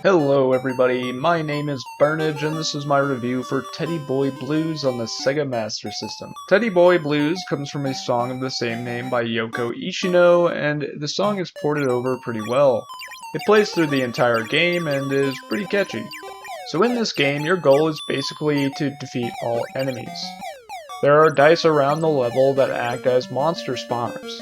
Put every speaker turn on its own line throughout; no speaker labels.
Hello everybody, my name is Byrnage and this is my review for Teddy Boy Blues on the Sega Master System. Teddy Boy Blues comes from a song of the same name by Yoko Ishino, and the song is ported over pretty well. It plays through the entire game and is pretty catchy. So in this game, your goal is basically to defeat all enemies. There are dice around the level that act as monster spawners.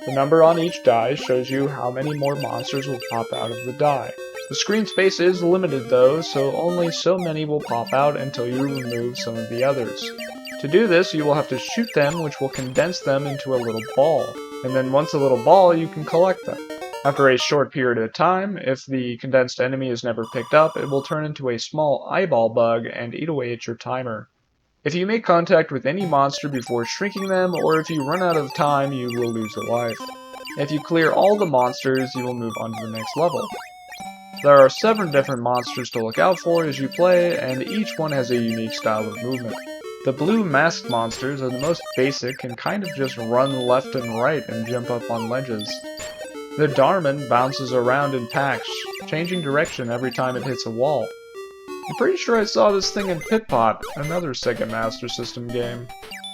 The number on each die shows you how many more monsters will pop out of the die. The screen space is limited though, so only so many will pop out until you remove some of the others. To do this, you will have to shoot them, which will condense them into a little ball. And then once a little ball, you can collect them. After a short period of time, if the condensed enemy is never picked up, it will turn into a small eyeball bug and eat away at your timer. If you make contact with any monster before shrinking them, or if you run out of time, you will lose a life. If you clear all the monsters, you will move on to the next level. There are 7 different monsters to look out for as you play, and each one has a unique style of movement. The blue masked monsters are the most basic and kind of just run left and right and jump up on ledges. The Darman bounces around in packs, changing direction every time it hits a wall. I'm pretty sure I saw this thing in Pit-Pot, another Sega Master System game.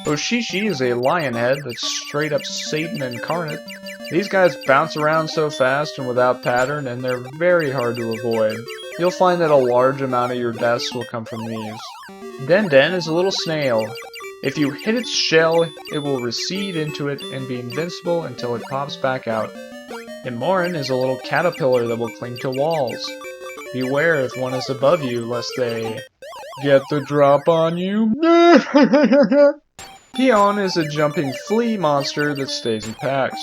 Oshishi is a lionhead that's straight up Satan incarnate. These guys bounce around so fast and without pattern, and they're very hard to avoid. You'll find that a large amount of your deaths will come from these. Den Den is a little snail. If you hit its shell, it will recede into it and be invincible until it pops back out. Imoran is a little caterpillar that will cling to walls. Beware if one is above you, lest they get the drop on you. Peon is a jumping flea monster that stays in packs.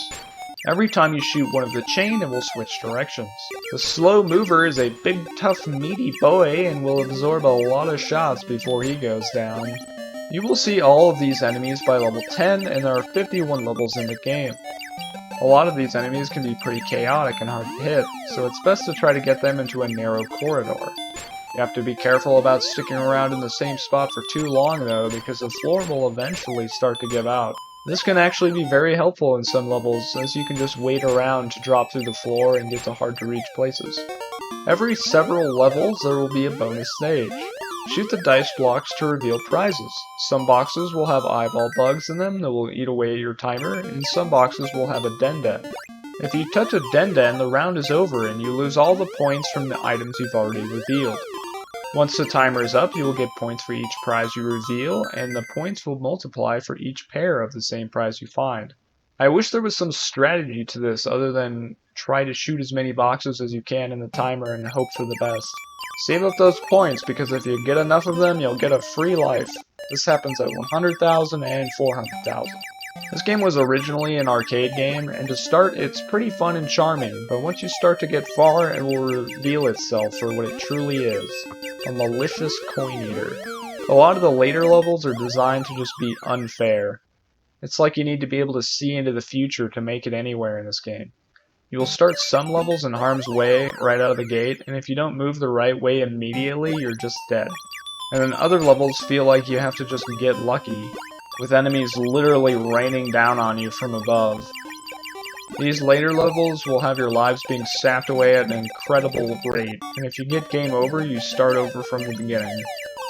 Every time you shoot one of the chain, it will switch directions. The slow mover is a big, tough, meaty boy and will absorb a lot of shots before he goes down. You will see all of these enemies by level 10, and there are 51 levels in the game. A lot of these enemies can be pretty chaotic and hard to hit, so it's best to try to get them into a narrow corridor. You have to be careful about sticking around in the same spot for too long though, because the floor will eventually start to give out. This can actually be very helpful in some levels, as you can just wait around to drop through the floor and get to hard to reach places. Every several levels there will be a bonus stage. Shoot the dice blocks to reveal prizes. Some boxes will have eyeball bugs in them that will eat away at your timer, and some boxes will have a Den Den. If you touch a Den Den, the round is over and you lose all the points from the items you've already revealed. Once the timer is up, you will get points for each prize you reveal, and the points will multiply for each pair of the same prize you find. I wish there was some strategy to this other than try to shoot as many boxes as you can in the timer and hope for the best. Save up those points, because if you get enough of them, you'll get a free life. This happens at 100,000 and 400,000. This game was originally an arcade game, and to start, it's pretty fun and charming, but once you start to get far, it will reveal itself for what it truly is, a malicious coin eater. A lot of the later levels are designed to just be unfair. It's like you need to be able to see into the future to make it anywhere in this game. You will start some levels in harm's way right out of the gate, and if you don't move the right way immediately, you're just dead. And then other levels feel like you have to just get lucky, with enemies literally raining down on you from above. These later levels will have your lives being sapped away at an incredible rate, and if you get game over, you start over from the beginning.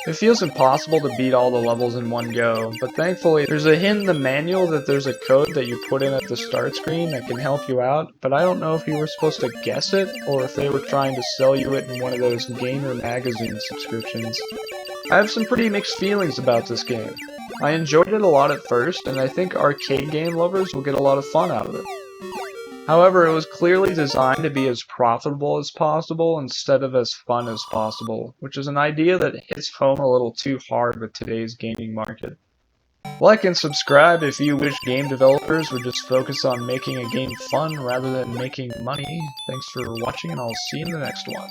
It feels impossible to beat all the levels in one go, but thankfully there's a hint in the manual that there's a code that you put in at the start screen that can help you out, but I don't know if you were supposed to guess it, or if they were trying to sell you it in one of those Gamer magazine subscriptions. I have some pretty mixed feelings about this game. I enjoyed it a lot at first, and I think arcade game lovers will get a lot of fun out of it. However, it was clearly designed to be as profitable as possible instead of as fun as possible, which is an idea that hits home a little too hard with today's gaming market. Like and subscribe if you wish game developers would just focus on making a game fun rather than making money. Thanks for watching, and I'll see you in the next one.